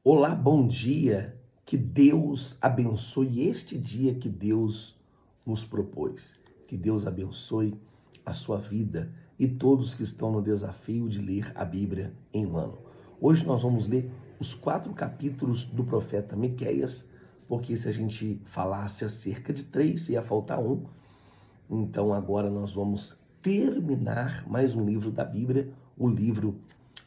Olá, bom dia. Que Deus abençoe este dia que Deus nos propôs. Que Deus abençoe a sua vida e todos que estão no desafio de ler a Bíblia em um ano. Hoje nós vamos ler os 4 capítulos do profeta Miqueias, porque se a gente falasse acerca de 3, ia faltar um. Então agora nós vamos terminar mais um livro da Bíblia, o livro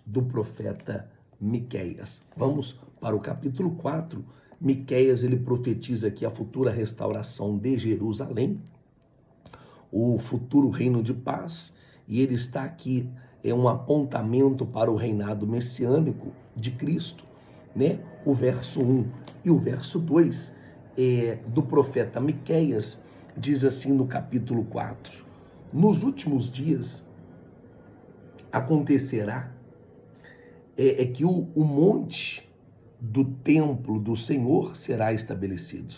do profeta Miqueias. Vamos para o capítulo 4. Miqueias, ele profetiza aqui a futura restauração de Jerusalém, o futuro reino de paz, e ele está aqui, é um apontamento para o reinado messiânico de Cristo, né? O verso 1 e o verso 2 do profeta Miqueias diz assim no capítulo 4: nos últimos dias acontecerá que o monte do templo do Senhor será estabelecido,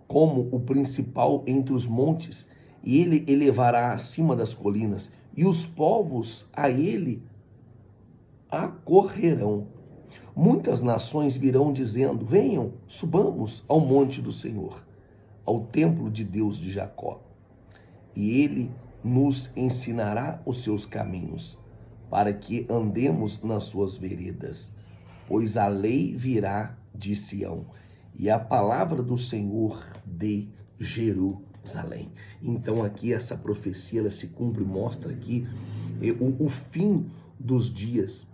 como o principal entre os montes, e ele elevará acima das colinas, e os povos a ele acorrerão. Muitas nações virão dizendo: venham, subamos ao monte do Senhor, ao templo de Deus de Jacó, e ele nos ensinará os seus caminhos, para que andemos nas suas veredas. Pois a lei virá de Sião e a palavra do Senhor de Jerusalém. Então aqui essa profecia ela se cumpre, mostra aqui o fim dos dias.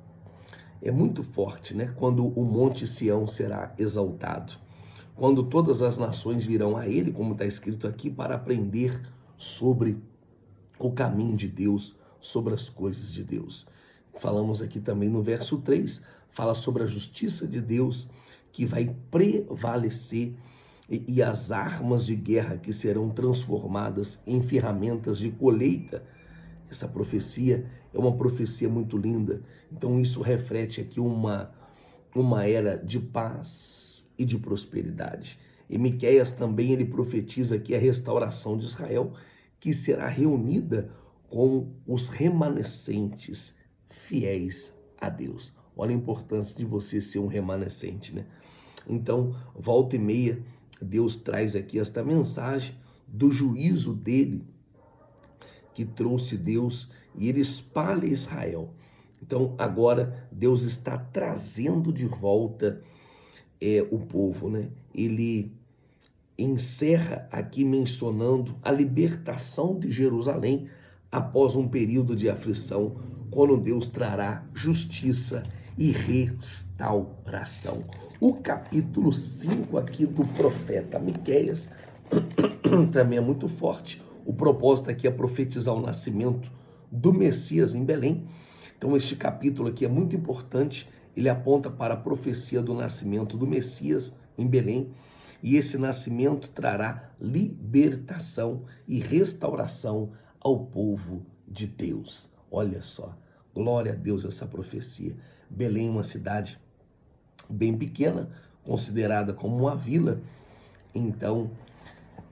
É muito forte, né? Quando o monte Sião será exaltado, quando todas as nações virão a ele, como está escrito aqui, para aprender sobre o caminho de Deus, sobre as coisas de Deus. Falamos aqui também no verso 3, fala sobre a justiça de Deus que vai prevalecer e as armas de guerra que serão transformadas em ferramentas de colheita. Essa profecia é uma profecia muito linda. Então isso reflete aqui uma era de paz e de prosperidade. E Miqueias também ele profetiza aqui a restauração de Israel, que será reunida com os remanescentes fiéis a Deus. Olha a importância de você ser um remanescente, né? Então, volta e meia, Deus traz aqui esta mensagem do juízo dele, que trouxe Deus, e ele espalha Israel. Então, agora, Deus está trazendo de volta o povo, né? Ele encerra aqui mencionando a libertação de Jerusalém após um período de aflição, quando Deus trará justiça e restauração. O capítulo 5 aqui do profeta Miqueias também é muito forte. O propósito aqui é profetizar o nascimento do Messias em Belém. Então este capítulo aqui é muito importante, ele aponta para a profecia do nascimento do Messias em Belém, e esse nascimento trará libertação e restauração ao povo de Deus. Olha só, glória a Deus essa profecia. Belém é uma cidade bem pequena, considerada como uma vila, então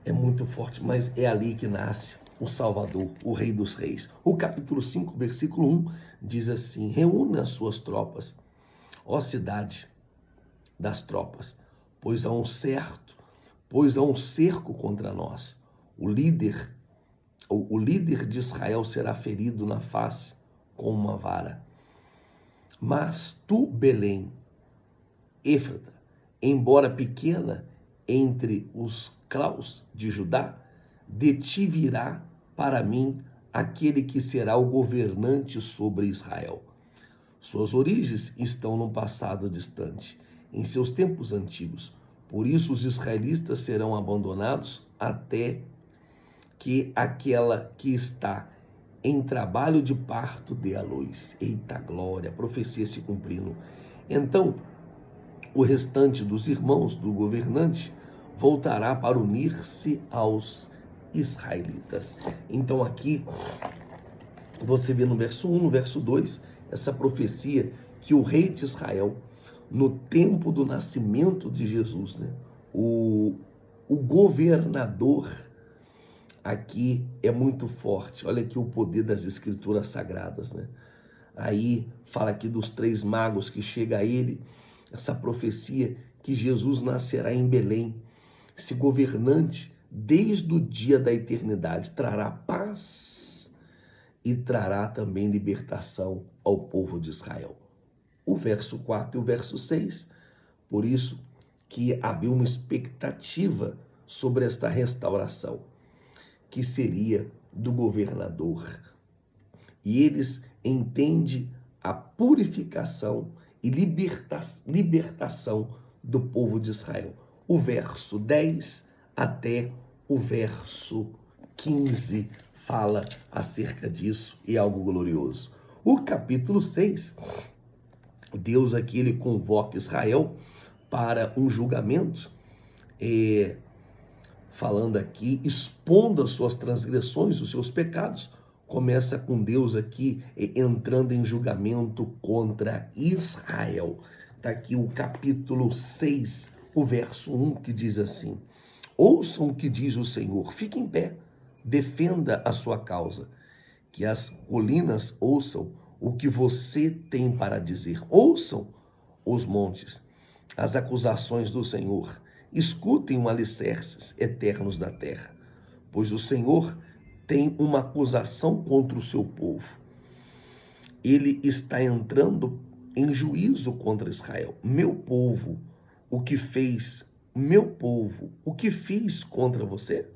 é muito forte, mas é ali que nasce o Salvador, o Rei dos Reis. O capítulo 5, versículo 1 diz assim: reúna as suas tropas, ó cidade das tropas, pois há um cerco contra nós. O líder de Israel será ferido na face com uma vara. Mas tu, Belém, Éfrata, embora pequena entre os claus de Judá, de ti virá para mim aquele que será o governante sobre Israel. Suas origens estão no passado distante, em seus tempos antigos. Por isso os israelitas serão abandonados até que aquela que está em trabalho de parto dê a luz. Eita glória, a profecia se cumprindo. Então, o restante dos irmãos do governante voltará para unir-se aos israelitas. Então aqui você vê no verso 1, no verso 2, essa profecia que o rei de Israel, no tempo do nascimento de Jesus, né, o governador aqui é muito forte. Olha aqui o poder das escrituras sagradas, né? Aí fala aqui dos 3 magos que chega a ele, essa profecia que Jesus nascerá em Belém. Esse governante, desde o dia da eternidade, trará paz e trará também libertação ao povo de Israel. O verso 4 e o verso 6, por isso que havia uma expectativa sobre esta restauração, que seria do governador. E eles entendem a purificação e libertação do povo de Israel. O verso 10 até o verso 15 fala acerca disso e é algo glorioso. O capítulo 6, Deus aqui ele convoca Israel para um julgamento, falando aqui, expondo as suas transgressões, os seus pecados. Começa com Deus aqui entrando em julgamento contra Israel. Está aqui o capítulo 6, o verso 1, que diz assim: ouçam o que diz o Senhor, fique em pé, defenda a sua causa, que as colinas ouçam o que você tem para dizer. Ouçam os montes, as acusações do Senhor. Escutem os alicerces eternos da terra, pois o Senhor tem uma acusação contra o seu povo. Ele está entrando em juízo contra Israel. Meu povo, o que fez? Meu povo, o que fiz contra você?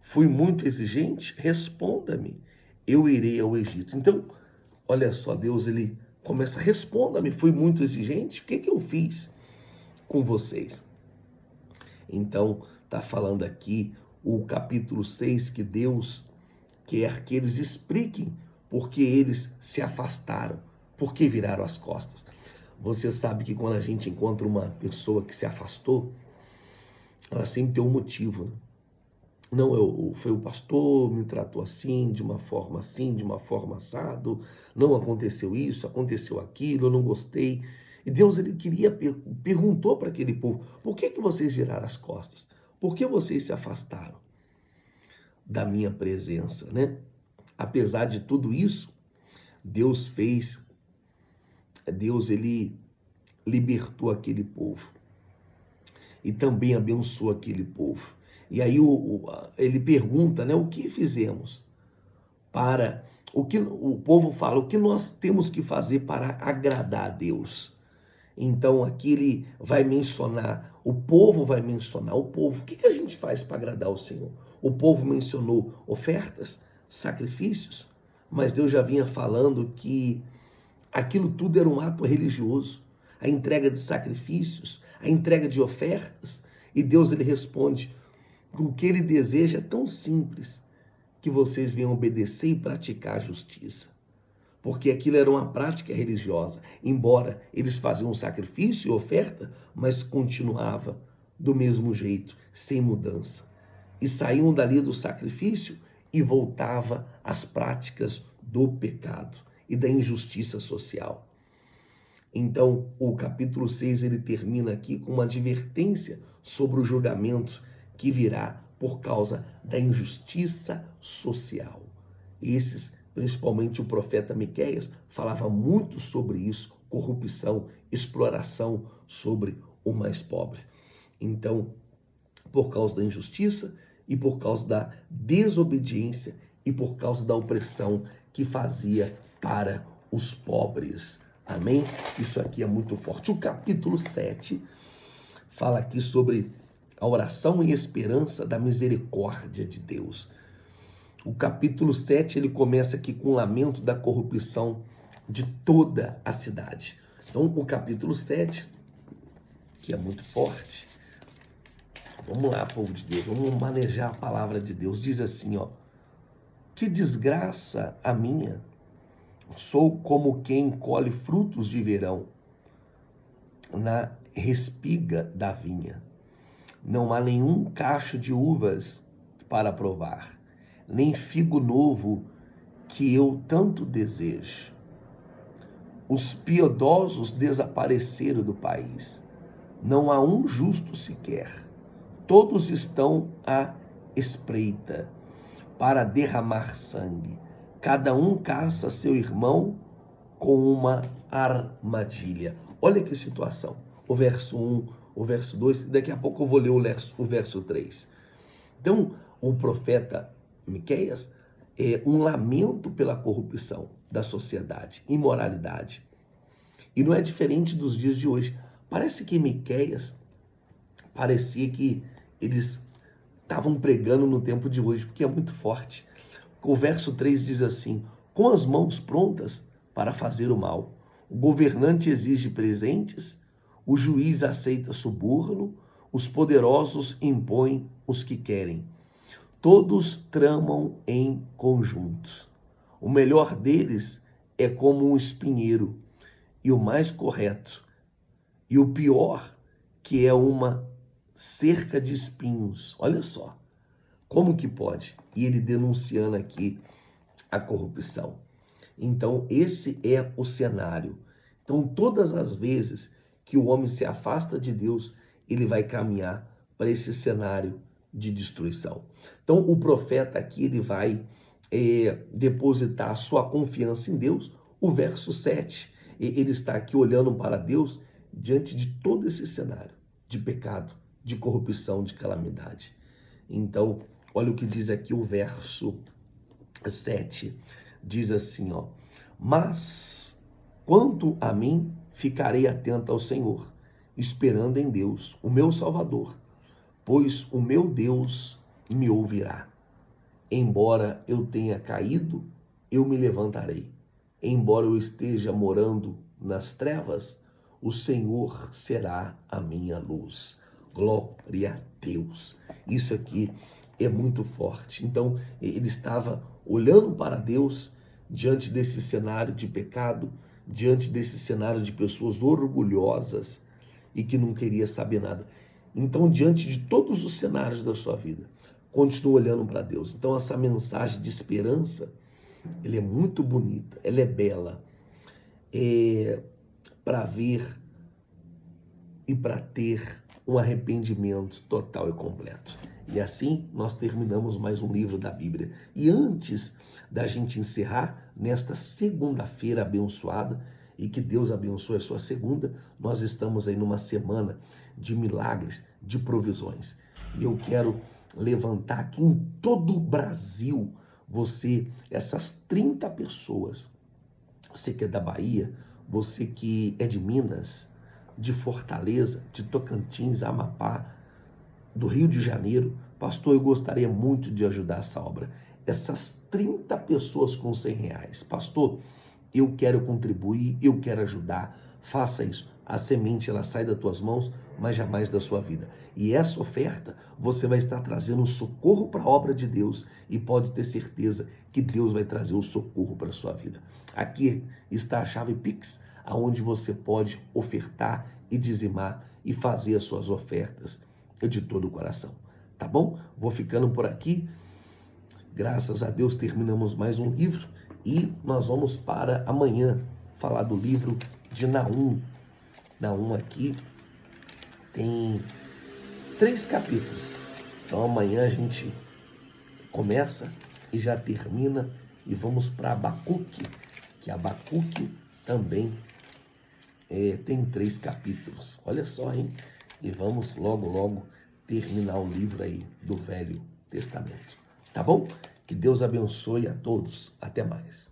Fui muito exigente? Responda-me. Eu irei ao Egito. Então, olha só, Deus ele começa, responda-me, fui muito exigente? O que eu fiz com vocês? Então, está falando aqui o capítulo 6 que Deus quer que eles expliquem porque eles se afastaram, porque viraram as costas. Você sabe que quando a gente encontra uma pessoa que se afastou, ela sempre tem um motivo, né? Não, foi o pastor, me tratou assim, de uma forma assado, não aconteceu isso, aconteceu aquilo, eu não gostei. E Deus ele perguntou para aquele povo, por que vocês viraram as costas? Por que vocês se afastaram da minha presença, né? Apesar de tudo isso, Deus ele libertou aquele povo e também abençoou aquele povo. E aí ele pergunta, né, o que fizemos para, o que o povo fala, o que nós temos que fazer para agradar a Deus? Então aqui ele vai mencionar, o povo, o que a gente faz para agradar o Senhor? O povo mencionou ofertas, sacrifícios, mas Deus já vinha falando que aquilo tudo era um ato religioso, a entrega de sacrifícios, a entrega de ofertas, e Deus ele responde, o que ele deseja é tão simples, que vocês venham obedecer e praticar a justiça. Porque aquilo era uma prática religiosa, embora eles faziam um sacrifício e oferta, mas continuava do mesmo jeito, sem mudança. E saíam dali do sacrifício e voltava às práticas do pecado e da injustiça social. Então, o capítulo 6 ele termina aqui com uma advertência sobre o julgamento que virá por causa da injustiça social. Principalmente o profeta Miqueias, falava muito sobre isso, corrupção, exploração sobre o mais pobre. Então, por causa da injustiça e por causa da desobediência e por causa da opressão que fazia para os pobres. Amém? Isso aqui é muito forte. O capítulo 7 fala aqui sobre a oração e esperança da misericórdia de Deus. O capítulo 7 ele começa aqui com o lamento da corrupção de toda a cidade. Então, o capítulo 7, que é muito forte, vamos lá, povo de Deus, vamos manejar a palavra de Deus. Diz assim, ó, que desgraça a minha, sou como quem colhe frutos de verão na respiga da vinha. Não há nenhum cacho de uvas para provar, nem figo novo que eu tanto desejo. Os piedosos desapareceram do país. Não há um justo sequer. Todos estão à espreita para derramar sangue. Cada um caça seu irmão com uma armadilha. Olha que situação. O verso 1, o verso 2, daqui a pouco eu vou ler o verso 3. Então, o profeta Miqueias é um lamento pela corrupção da sociedade, imoralidade. E não é diferente dos dias de hoje. Parece que Miqueias parecia que eles estavam pregando no tempo de hoje, porque é muito forte. O verso 3 diz assim: com as mãos prontas para fazer o mal, o governante exige presentes, o juiz aceita suborno, os poderosos impõem os que querem. Todos tramam em conjunto. O melhor deles é como um espinheiro, e o mais correto, e o pior, que é uma cerca de espinhos. Olha só, como que pode? E ele denunciando aqui a corrupção. Então, esse é o cenário. Então, todas as vezes que o homem se afasta de Deus, ele vai caminhar para esse cenário de destruição. Então, o profeta aqui, ele vai depositar a sua confiança em Deus. O verso 7, ele está aqui olhando para Deus diante de todo esse cenário de pecado, de corrupção, de calamidade. Então, olha o que diz aqui o verso 7. Diz assim, ó: mas quanto a mim, ficarei atento ao Senhor, esperando em Deus, o meu Salvador, pois o meu Deus me ouvirá. Embora eu tenha caído, eu me levantarei. Embora eu esteja morando nas trevas, o Senhor será a minha luz. Glória a Deus. Isso aqui é muito forte. Então, ele estava olhando para Deus diante desse cenário de pecado, diante desse cenário de pessoas orgulhosas e que não queria saber nada. Então, diante de todos os cenários da sua vida, continua olhando para Deus. Então, essa mensagem de esperança, ela é muito bonita, ela é bela. Para ver e para ter um arrependimento total e completo. E assim nós terminamos mais um livro da Bíblia. E antes da gente encerrar nesta segunda-feira abençoada, e que Deus abençoe a sua segunda, nós estamos aí numa semana de milagres, de provisões. E eu quero levantar aqui em todo o Brasil, essas 30 pessoas, você que é da Bahia, você que é de Minas, de Fortaleza, de Tocantins, Amapá, do Rio de Janeiro, pastor, eu gostaria muito de ajudar essa obra. Essas 30 pessoas com R$100, pastor, eu quero contribuir, eu quero ajudar, faça isso. A semente, ela sai das tuas mãos, mas jamais da sua vida. E essa oferta, você vai estar trazendo um socorro para a obra de Deus e pode ter certeza que Deus vai trazer o socorro para a sua vida. Aqui está a chave Pix, aonde você pode ofertar e dizimar e fazer as suas ofertas de todo o coração. Tá bom? Vou ficando por aqui. Graças a Deus terminamos mais um livro e nós vamos para amanhã falar do livro de Naum. Naum aqui tem 3 capítulos. Então amanhã a gente começa e já termina e vamos para Abacuque, que Abacuque também tem 3 capítulos. Olha só, hein? E vamos logo terminar o livro aí do Velho Testamento. Tá bom? Que Deus abençoe a todos. Até mais.